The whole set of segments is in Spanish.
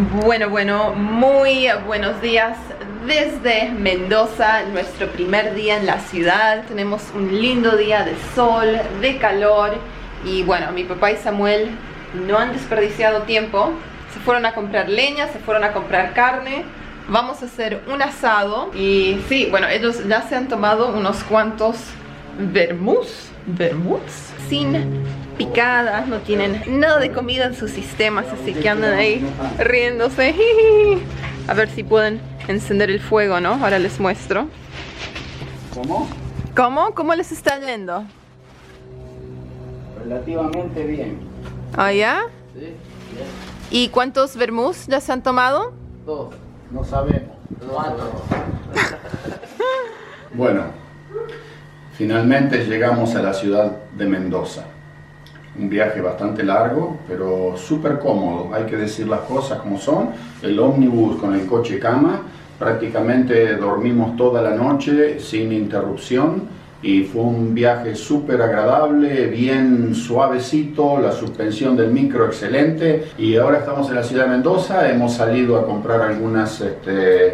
Bueno, muy buenos días desde Mendoza, nuestro primer día en la ciudad. Tenemos un lindo día de sol, de calor y bueno, mi papá y Samuel no han desperdiciado tiempo. Se fueron a comprar leña, se fueron a comprar carne. Vamos a hacer un asado y sí, bueno, ellos ya se han tomado unos cuantos vermuts sin picadas, no tienen nada de comida en sus sistemas, así que andan ahí riéndose. A ver si pueden encender el fuego, ¿no? Ahora les muestro. ¿Cómo? ¿Cómo? ¿Cómo les está yendo? Relativamente bien. ¿Ah, ya? Sí, bien. ¿Y cuántos vermuts ya se han tomado? 2. No sabemos. 4. Bueno, finalmente llegamos a la ciudad de Mendoza. Un viaje bastante largo, pero súper cómodo. Hay que decir las cosas como son. El ómnibus con el coche cama. Prácticamente dormimos toda la noche sin interrupción. Y fue un viaje súper agradable, bien suavecito, la suspensión del micro excelente. Y ahora estamos en la ciudad de Mendoza, hemos salido a comprar algunos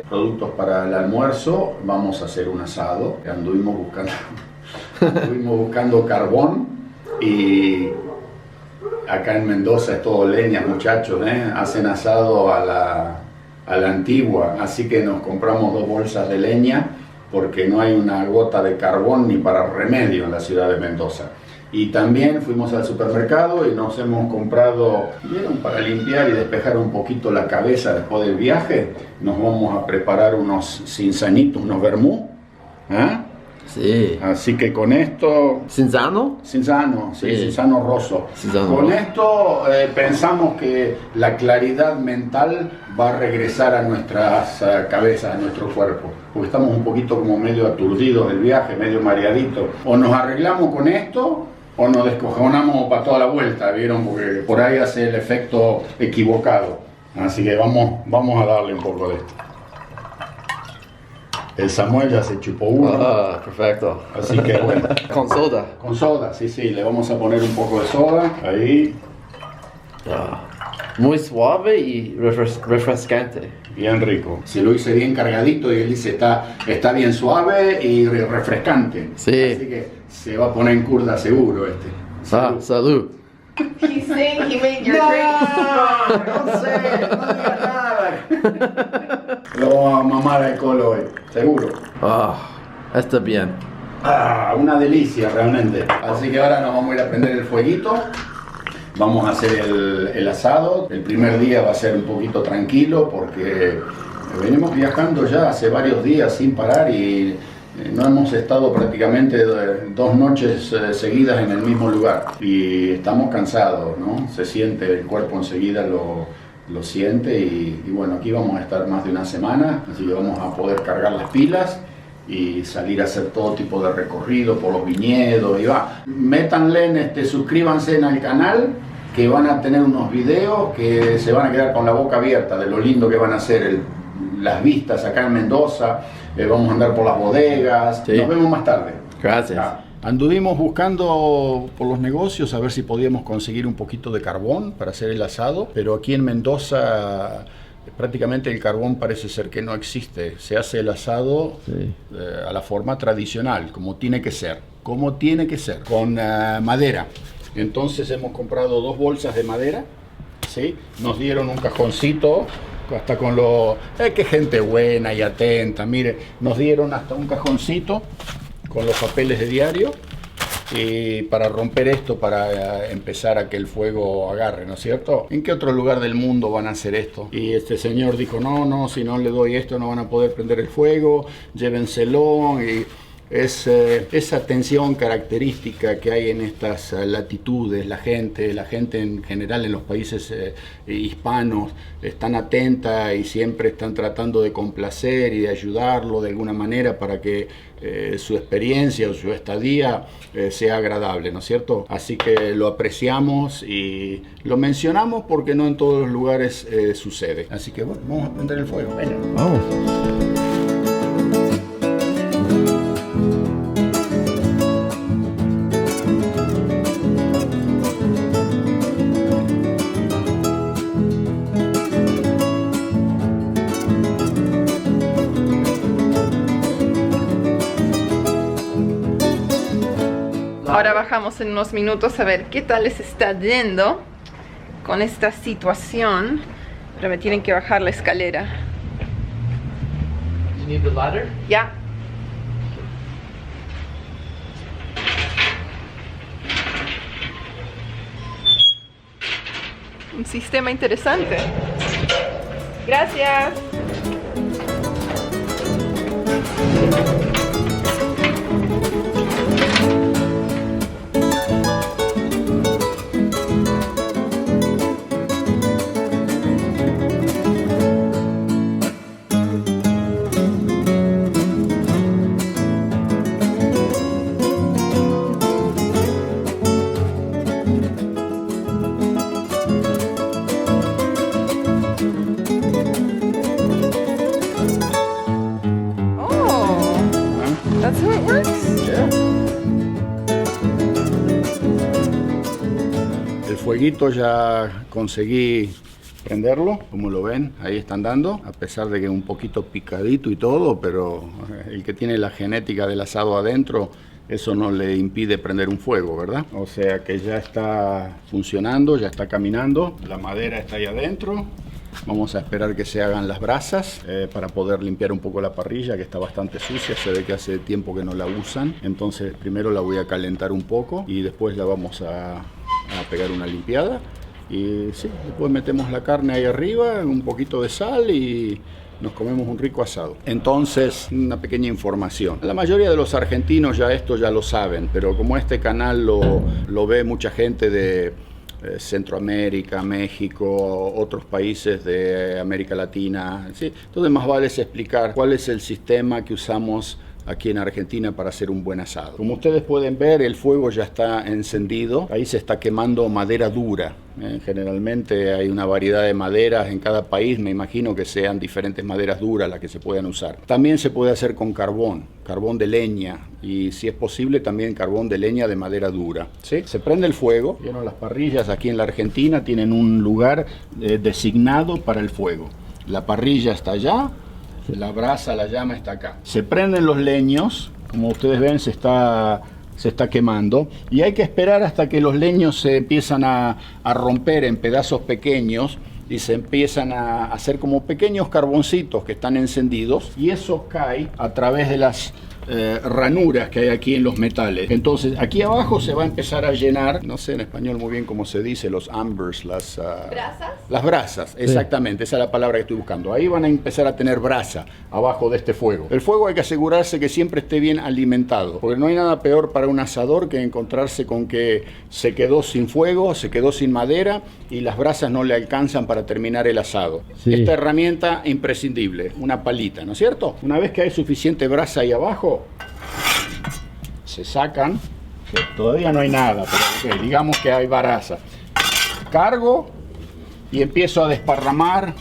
productos para el almuerzo. Vamos a hacer un asado, anduvimos buscando carbón y acá en Mendoza es todo leña, muchachos, hacen asado a la antigua, así que nos compramos 2 bolsas de leña porque no hay una gota de carbón ni para remedio en la ciudad de Mendoza. Y también fuimos al supermercado y nos hemos comprado, ¿vieron? Para limpiar y despejar un poquito la cabeza después del viaje, nos vamos a preparar unos cinzanitos, unos vermú. Sí. Así que con esto... ¿Cinzano? Cinzano, sí, Sí. cinzano rosso. Cinzano Con rosso. esto pensamos que la claridad mental va a regresar a nuestras cabezas, a nuestro cuerpo. Porque estamos un poquito como medio aturdidos del viaje, medio mareaditos. O nos arreglamos con esto o nos descojonamos para toda la vuelta, ¿vieron? Porque por ahí hace el efecto equivocado. Así que vamos a darle un poco de esto. El Samuel ya se chupó uno. Ah, perfecto. Así que bueno. Con soda. Con soda, sí, le vamos a poner un poco de soda, ahí, Ah, muy suave y refrescante. bien rico. Se lo hice bien cargadito y él dice está bien suave y refrescante. Sí. Así que se va a poner en curda seguro este. Ah, salud. He's saying he made your No sé, no digas nada. Lo vamos a mamar alcohol hoy, seguro. Ah, está bien. Una delicia realmente. Así que ahora nos vamos a ir a prender el fueguito. Vamos a hacer el asado. El primer día va a ser un poquito tranquilo porque venimos viajando ya hace varios días sin parar y no hemos estado prácticamente 2 noches seguidas en el mismo lugar. Y estamos cansados, ¿no? Se siente, el cuerpo enseguida lo siente y bueno, aquí vamos a estar más de una semana, así que vamos a poder cargar las pilas y salir a hacer todo tipo de recorrido por los viñedos y va. Métanle, suscríbanse al canal que van a tener unos videos que se van a quedar con la boca abierta de lo lindo que van a ser las vistas acá en Mendoza. Vamos a andar por las bodegas. Sí. Nos vemos más tarde. Gracias. Anduvimos buscando por los negocios a ver si podíamos conseguir un poquito de carbón para hacer el asado, pero aquí en Mendoza prácticamente el carbón parece ser que no existe. Se hace el asado Sí. a la forma tradicional, como tiene que ser, con madera. Entonces hemos comprado 2 bolsas de madera, ¿sí? Nos dieron un cajoncito, hasta con lo... qué gente buena y atenta, mire, nos dieron hasta un cajoncito con los papeles de diario y para romper esto, para empezar a que el fuego agarre, ¿no es cierto? ¿En qué otro lugar del mundo van a hacer esto? Y este señor dijo, no, si no le doy esto no van a poder prender el fuego, llévenselo. Y es esa tensión característica que hay en estas latitudes. La gente en general en los países hispanos están atenta y siempre están tratando de complacer y de ayudarlo de alguna manera para que su experiencia o su estadía sea agradable, ¿no es cierto? Así que lo apreciamos y lo mencionamos porque no en todos los lugares sucede. Así que bueno, vamos a prender el fuego. Venga. Vamos. Ahora bajamos en unos minutos a ver qué tal les está yendo con esta situación. Pero me tienen que bajar la escalera. You need the ladder? Ya. Un sistema interesante. Gracias. That's how it works. Yeah. El fueguito ya conseguí prenderlo, como lo ven, ahí está andando, a pesar de que es un poquito picadito y todo, pero el que tiene la genética del asado adentro, eso no le impide prender un fuego, ¿verdad? O sea que ya está funcionando, ya está caminando, la madera está ahí adentro. Vamos a esperar que se hagan las brasas para poder limpiar un poco la parrilla, que está bastante sucia, se ve que hace tiempo que no la usan. Entonces primero la voy a calentar un poco y después la vamos a pegar una limpiada. Y sí, después metemos la carne ahí arriba, un poquito de sal y nos comemos un rico asado. Entonces, una pequeña información. La mayoría de los argentinos ya esto ya lo saben, pero como este canal lo ve mucha gente de Centroamérica, México, otros países de América Latina, ¿sí? Entonces más vale explicar cuál es el sistema que usamos aquí en Argentina para hacer un buen asado. Como ustedes pueden ver, el fuego ya está encendido, ahí se está quemando madera dura. Generalmente hay una variedad de maderas en cada país, me imagino que sean diferentes maderas duras las que se puedan usar. También se puede hacer con carbón de leña y si es posible también carbón de leña de madera dura. ¿Sí? Se prende el fuego. Vieron, las parrillas aquí en la Argentina tienen un lugar designado para el fuego. La parrilla está allá, la brasa, la llama está acá. Se prenden los leños, como ustedes ven se está quemando y hay que esperar hasta que los leños se empiezan a romper en pedazos pequeños y se empiezan a hacer como pequeños carboncitos que están encendidos y eso cae a través de las ranuras que hay aquí en los metales. Entonces aquí abajo se va a empezar a llenar, no sé en español muy bien cómo se dice, los ambers, las ¿brasas? Las brasas, exactamente, esa es la palabra que estoy buscando. Ahí van a empezar a tener brasa abajo de este fuego. El fuego hay que asegurarse que siempre esté bien alimentado, porque no hay nada peor para un asador que encontrarse con que se quedó sin fuego, se quedó sin madera y las brasas no le alcanzan para terminar el asado. Sí. Esta herramienta imprescindible, una palita, ¿no es cierto? Una vez que hay suficiente brasa ahí abajo, se sacan, que todavía no hay nada, pero okay, digamos que hay brasa. Cargo y empiezo a desparramar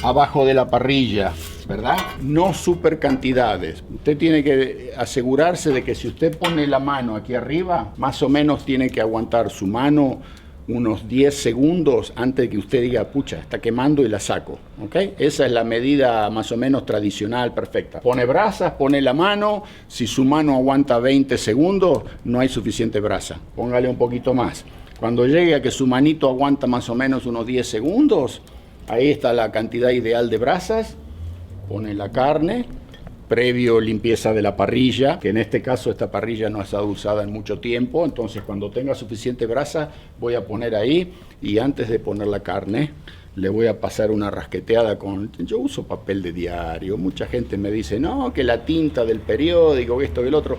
abajo de la parrilla, ¿verdad? No super cantidades. Usted tiene que asegurarse de que si usted pone la mano aquí arriba, más o menos tiene que aguantar su mano unos 10 segundos antes de que usted diga, pucha, está quemando y la saco, ¿ok? Esa es la medida más o menos tradicional, perfecta. Pone brasas, pone la mano, si su mano aguanta 20 segundos, no hay suficiente brasa, póngale un poquito más. Cuando llegue a que su manito aguanta más o menos unos 10 segundos, ahí está la cantidad ideal de brasas, pone la carne, previo limpieza de la parrilla, que en este caso esta parrilla no ha estado usada en mucho tiempo, entonces cuando tenga suficiente brasa voy a poner ahí y antes de poner la carne le voy a pasar una rasqueteada con... Yo uso papel de diario, mucha gente me dice, no, que la tinta del periódico, que esto y el otro.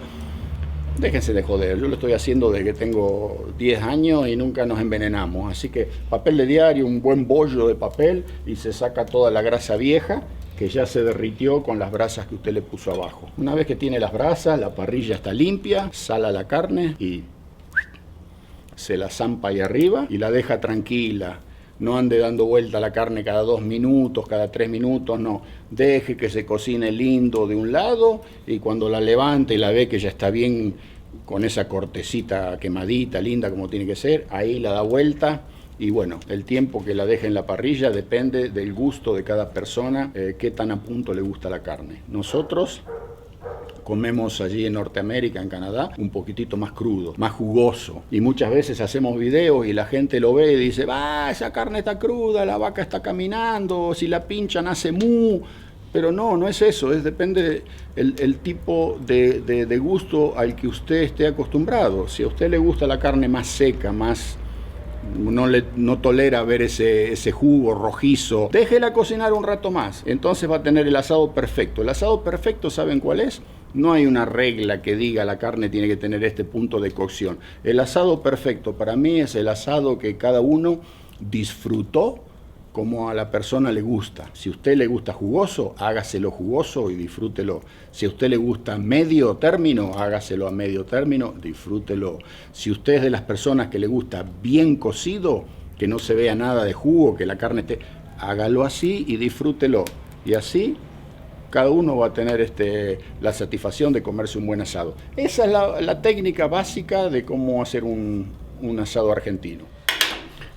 Déjense de joder, yo lo estoy haciendo desde que tengo 10 años y nunca nos envenenamos, así que papel de diario, un buen bollo de papel y se saca toda la grasa vieja que ya se derritió con las brasas que usted le puso abajo. Una vez que tiene las brasas, la parrilla está limpia, sala la carne y se la zampa ahí arriba y la deja tranquila. No ande dando vuelta la carne cada 2 minutos, cada 3 minutos, no. Deje que se cocine lindo de un lado y cuando la levante y la ve que ya está bien con esa cortecita quemadita, linda como tiene que ser, ahí la da vuelta. Y bueno, el tiempo que la deje en la parrilla depende del gusto de cada persona, qué tan a punto le gusta la carne. Nosotros comemos allí en Norteamérica, en Canadá, un poquitito más crudo, más jugoso. Y muchas veces hacemos videos y la gente lo ve y dice, va, esa carne está cruda, la vaca está caminando, si la pinchan hace mu. Pero no es eso, depende el tipo de gusto al que usted esté acostumbrado. Si a usted le gusta la carne más seca, más... No tolera ver ese jugo rojizo, déjela cocinar un rato más, entonces va a tener el asado perfecto. El asado perfecto, ¿saben cuál es? No hay una regla que diga la carne tiene que tener este punto de cocción. El asado perfecto para mí es el asado que cada uno disfrutó como a la persona le gusta. Si a usted le gusta jugoso, hágaselo jugoso y disfrútelo. Si a usted le gusta medio término, hágaselo a medio término, disfrútelo. Si usted es de las personas que le gusta bien cocido, que no se vea nada de jugo, que la carne esté, hágalo así y disfrútelo. Y así cada uno va a tener la satisfacción de comerse un buen asado. Esa es la técnica básica de cómo hacer un asado argentino.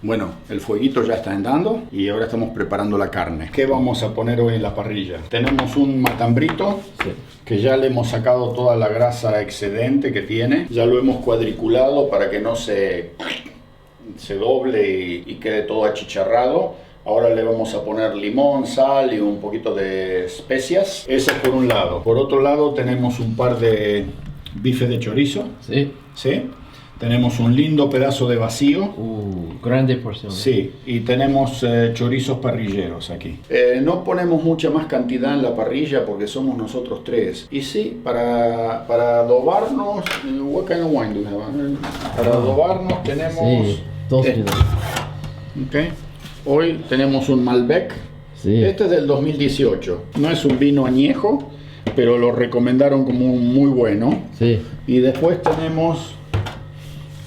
Bueno, el fueguito ya está andando y ahora estamos preparando la carne. ¿Qué vamos a poner hoy en la parrilla? Tenemos un matambrito, sí, que ya le hemos sacado toda la grasa excedente que tiene. Ya lo hemos cuadriculado para que no se doble y quede todo achicharrado. Ahora le vamos a poner limón, sal y un poquito de especias. Ese por un lado. Por otro lado tenemos un par de bife de chorizo. Sí. ¿Sí? Tenemos un lindo pedazo de vacío. Grande porción. Sí, y tenemos chorizos parrilleros aquí. No ponemos mucha más cantidad en la parrilla porque somos nosotros tres. Y sí, para adobarnos, what kind of wine do you have? Para adobarnos tenemos... Sí, 2 kilos. Okay. Hoy tenemos un Malbec. Sí. Este es del 2018. No es un vino añejo, pero lo recomendaron como muy bueno. Sí. Y después tenemos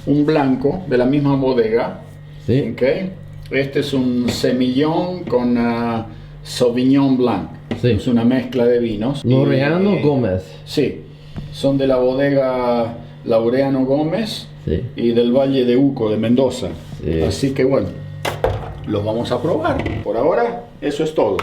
un blanco de la misma bodega. Sí. Okay. Este es un Semillon con Sauvignon Blanc. Sí. Es una mezcla de vinos. Laureano Gómez. Sí, son de la bodega Laureano Gómez, sí, y del Valle de Uco, de Mendoza. Sí. Así que bueno, los vamos a probar. Por ahora, eso es todo.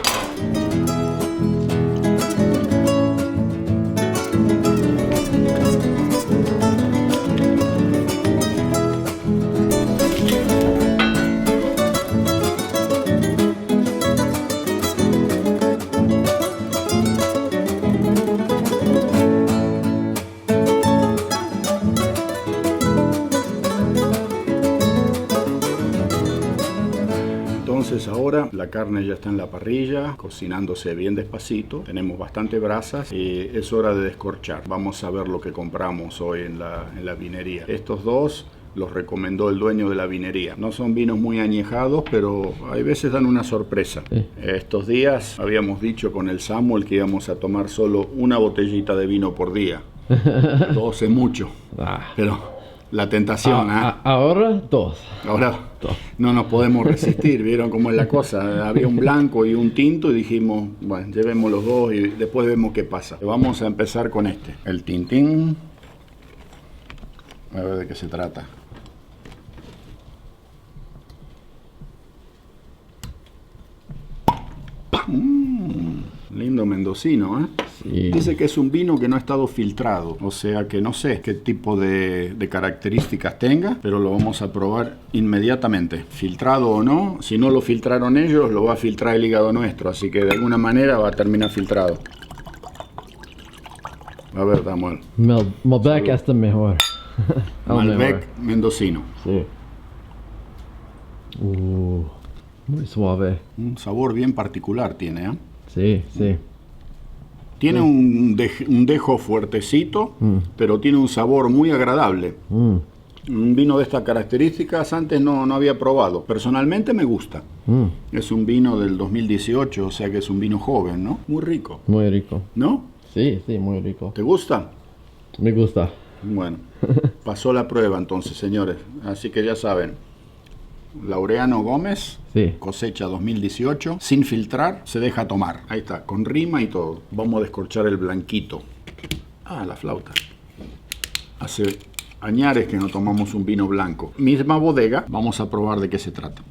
Entonces ahora la carne ya está en la parrilla, cocinándose bien despacito. Tenemos bastante brasas y es hora de descorchar. Vamos a ver lo que compramos hoy en la vinería. Estos dos los recomendó el dueño de la vinería. No son vinos muy añejados, pero hay veces dan una sorpresa. Sí. Estos días habíamos dicho con el Samuel que íbamos a tomar solo una botellita de vino por día. 2 es mucho, pero... La tentación, ahora 2. Ahora no nos podemos resistir, vieron cómo es la cosa. Había un blanco y un tinto y dijimos, bueno, llevemos los dos y después vemos qué pasa. Vamos a empezar con este, el Tintín. A ver de qué se trata. Lindo mendocino, ¿eh? Sí. Dice que es un vino que no ha estado filtrado, o sea que no sé qué tipo de características tenga, pero lo vamos a probar inmediatamente. Filtrado o no, si no lo filtraron ellos, lo va a filtrar el hígado nuestro, así que de alguna manera va a terminar filtrado. A ver, Samuel. Malbec está mejor. Malbec mendocino. Sí. Muy suave. Un sabor bien particular tiene, ¿eh? Sí, sí. Tiene un dejo fuertecito, pero tiene un sabor muy agradable. Un vino de estas características antes no había probado. Personalmente me gusta. Es un vino del 2018, o sea que es un vino joven, ¿no? Muy rico. Muy rico. ¿No? Sí, sí, muy rico. ¿Te gusta? Me gusta. Bueno, pasó la prueba entonces, señores. Así que ya saben. Laureano Gómez, sí, cosecha 2018, sin filtrar, se deja tomar. Ahí está, con rima y todo. Vamos a descorchar el blanquito. La flauta. Hace añares que no tomamos un vino blanco. Misma bodega, vamos a probar de qué se trata.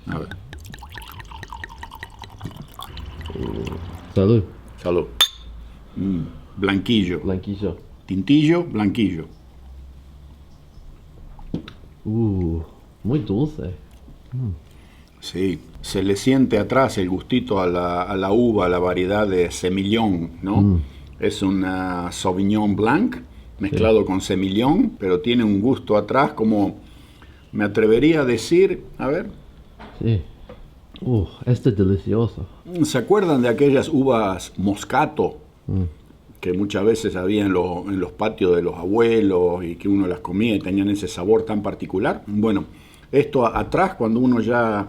A ver. Salud. Salud. blanquillo. Blanquillo. Tintillo, blanquillo. Muy dulce. Sí, se le siente atrás el gustito a la uva, a la variedad de Semillon, ¿no? Es una Sauvignon Blanc mezclado con Semillon, pero tiene un gusto atrás como, me atrevería a decir, a ver. Sí. Este es delicioso. ¿Se acuerdan de aquellas uvas Moscato que muchas veces había en los patios de los abuelos y que uno las comía y tenían ese sabor tan particular? Bueno, esto atrás, cuando uno ya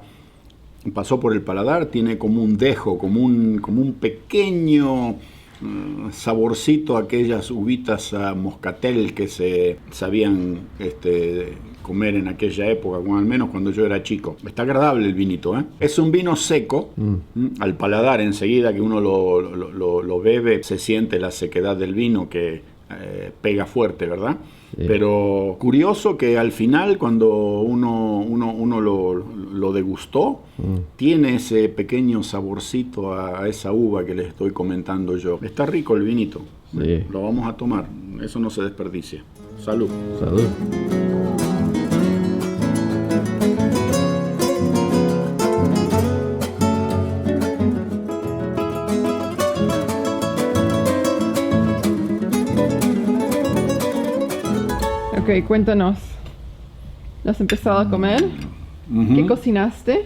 pasó por el paladar, tiene como un dejo, como un pequeño saborcito a aquellas uvitas moscatel que se sabían comer en aquella época, al menos cuando yo era chico. Está agradable el vinito, ¿eh? Es un vino seco, al paladar enseguida que uno lo bebe, se siente la sequedad del vino que pega fuerte, ¿verdad? Sí. Pero curioso que al final, cuando uno lo degustó, tiene ese pequeño saborcito a esa uva que les estoy comentando yo. Está rico el vinito. Sí. Lo vamos a tomar. Eso no se desperdicia. Salud. Salud. Ok, cuéntanos. ¿Lo has empezado a comer? ¿Qué cocinaste?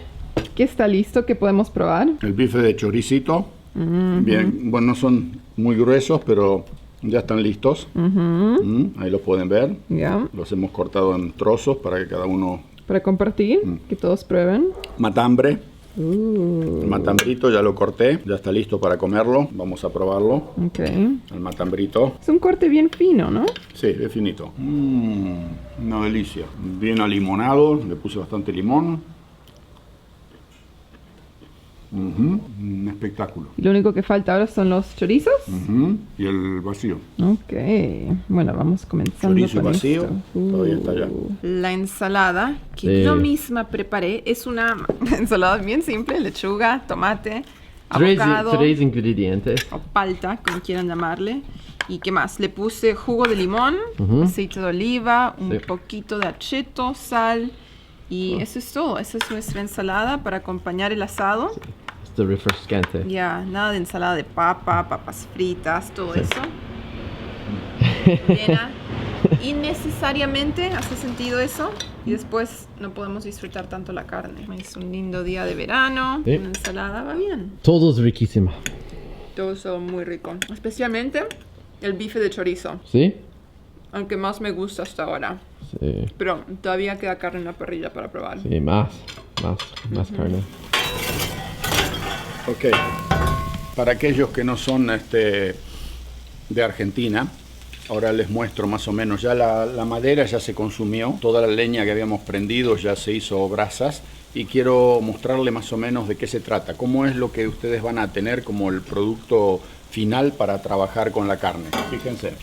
¿Qué está listo? ¿Qué podemos probar? El bife de choricito. Bien, bueno, no son muy gruesos, pero ya están listos. Ahí los pueden ver. Ya. Los hemos cortado en trozos para que cada uno... Para compartir, que todos prueben. Matambre. El matambrito ya lo corté, ya está listo para comerlo. Vamos a probarlo. Ok. El matambrito. Es un corte bien fino, ¿no? Sí, es finito. Una delicia. Bien alimonado, le puse bastante limón. Un espectáculo. Y lo único que falta ahora son los chorizos. Y el vacío. Ok, bueno, vamos comenzando Chorizo con vacío, esto. todavía está allá. La ensalada que yo misma preparé es una ensalada bien simple: lechuga, tomate, avocado, Tres ingredientes. o palta, como quieran llamarle. ¿Y qué más? Le puse jugo de limón, aceite de oliva, un poquito de acheto, sal. Y eso es todo. Esa es nuestra ensalada para acompañar el asado. Está refrescante. Ya, nada de ensalada de papa, papas fritas, todo eso. Llena innecesariamente, ¿hace sentido eso? Y después no podemos disfrutar tanto la carne. Es un lindo día de verano, una ensalada va bien. Todo es riquísimo. Todo eso muy rico. Especialmente el bife de chorizo. ¿Sí? Aunque más me gusta hasta ahora. Sí. Pero todavía queda carne en la parrilla para probar. Sí, más carne. Ok. Para aquellos que no son de Argentina, ahora les muestro más o menos. Ya la madera ya se consumió, toda la leña que habíamos prendido ya se hizo brasas, y quiero mostrarle más o menos de qué se trata, cómo es lo que ustedes van a tener como el producto final para trabajar con la carne. Fíjense.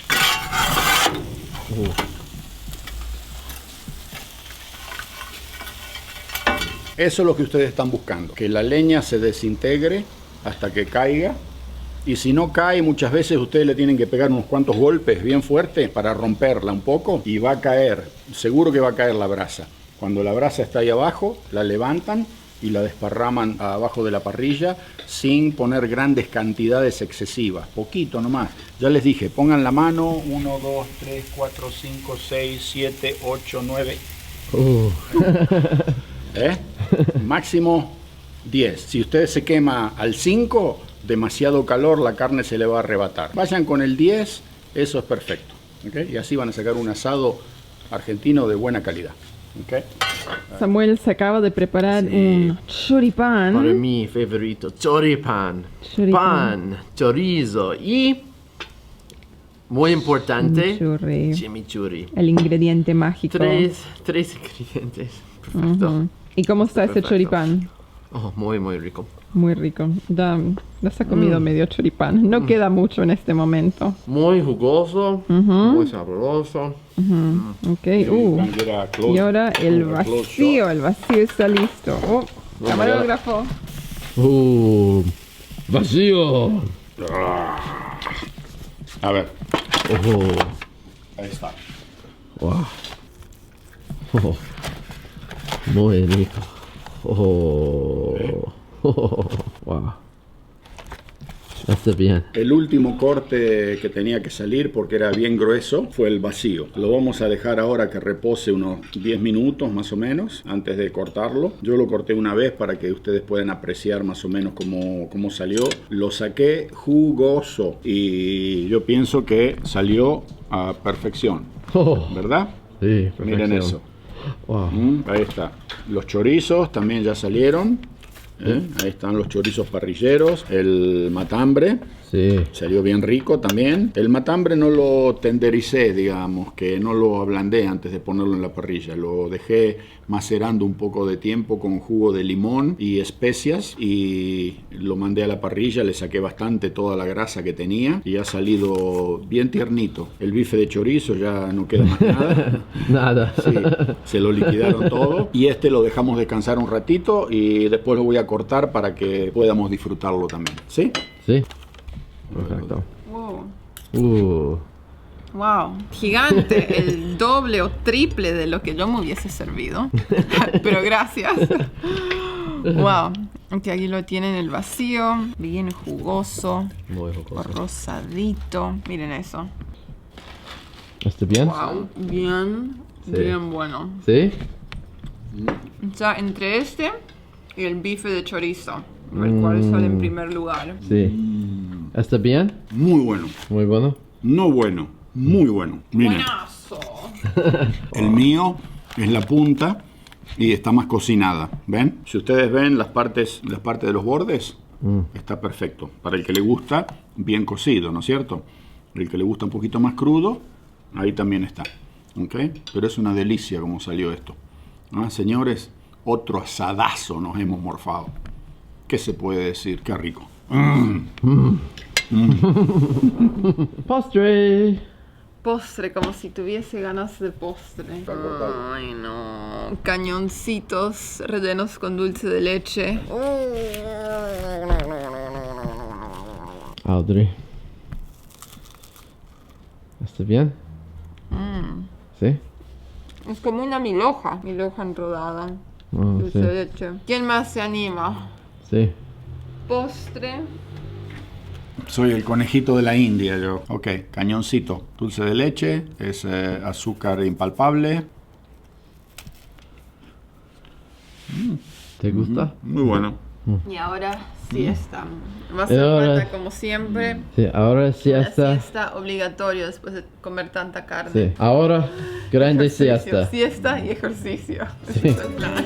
Eso es lo que ustedes están buscando, que la leña se desintegre hasta que caiga. Y si no cae, muchas veces ustedes le tienen que pegar unos cuantos golpes bien fuertes para romperla un poco, y va a caer, seguro que va a caer la brasa. Cuando la brasa está ahí abajo, la levantan y la desparraman abajo de la parrilla sin poner grandes cantidades excesivas, poquito nomás. Ya les dije, pongan la mano, 1, 2, 3, 4, 5, 6, 7, 8, 9. Máximo 10. Si usted se quema al 5, demasiado calor, la carne se le va a arrebatar. Vayan con el 10, eso es perfecto. ¿Okay? Y así van a sacar un asado argentino de buena calidad. ¿Okay? Samuel se acaba de preparar un choripán. Para mi favorito, choripán. Pan, chorizo y, muy importante, chimichurri. El ingrediente mágico. Tres ingredientes. Perfecto. ¿Y cómo está ese choripán? Oh, muy rico. Muy rico. Ya se ha comido medio choripán. No queda mucho en este momento. Muy jugoso, muy sabroso. Ok. Y ahora el vacío. El vacío está listo. Camarógrafo. Vacío. A ver, Oh, ahí está. wow. Oh, muy rico. Oh, wow. Está bien. El último corte que tenía que salir porque era bien grueso fue el vacío. Lo vamos a dejar ahora que repose unos 10 minutos más o menos antes de cortarlo. Yo lo corté una vez para que ustedes puedan apreciar más o menos cómo salió. Lo saqué jugoso y yo pienso que salió a perfección, Oh, ¿verdad? sí, Miren perfección. eso. Wow. Ahí está. Los chorizos también ya salieron. Ahí están los chorizos parrilleros. El matambre Sí. salió bien rico también. El matambre no lo tendericé, digamos, que no lo ablandé antes de ponerlo en la parrilla. Lo dejé macerando un poco de tiempo con jugo de limón y especias y lo mandé a la parrilla. Le saqué bastante toda la grasa que tenía y ha salido bien tiernito. El bife de chorizo ya no queda más nada. Nada. Sí, se lo liquidaron todo y este lo dejamos descansar un ratito y después lo voy a cortar para que podamos disfrutarlo también. ¿Sí? Sí. Perfecto. Wow, gigante, el doble o triple de lo que yo me hubiese servido. Pero gracias. Wow, ok, aquí lo tienen el vacío, bien jugoso, Muy jugoso. rosadito. Miren eso. ¿Está bien? Wow, bien, Sí. bien bueno. Sí. O sea, entre este y el bife de chorizo, el cual sale en primer lugar. Sí. ¿Está bien? Muy bueno. Muy bueno. No bueno, muy bueno. Miren, Buenazo. el mío es la punta y está más cocinada. ¿Ven? Si ustedes ven las partes de los bordes, está perfecto. Para el que le gusta, bien cocido, ¿no es cierto? El que le gusta un poquito más crudo, ahí también está. ¿Ok? Pero es una delicia como salió esto. ¿Ah, señores? Otro asadazo nos hemos morfado. ¿Qué se puede decir? Qué rico. Postre. Postre, como si tuviese ganas de postre. Ay, no. Cañoncitos rellenos con dulce de leche. Audrey. ¿Está bien? Sí. Es como una milhoja enrodada. Oh, Dulce sí. de leche. ¿Quién más se anima? Sí. Postre. Soy el conejito de la India yo. Ok, cañoncito. Dulce de leche, es azúcar impalpable. ¿Te gusta? Muy bueno. Y ahora siesta. Va a ser Ahora- falta como siempre. Sí. Ahora sí Una está. siesta obligatoria después de comer tanta carne. Sí. Ahora grande Ejercicio, siesta. siesta y ejercicio. Sí. Ese es el plan.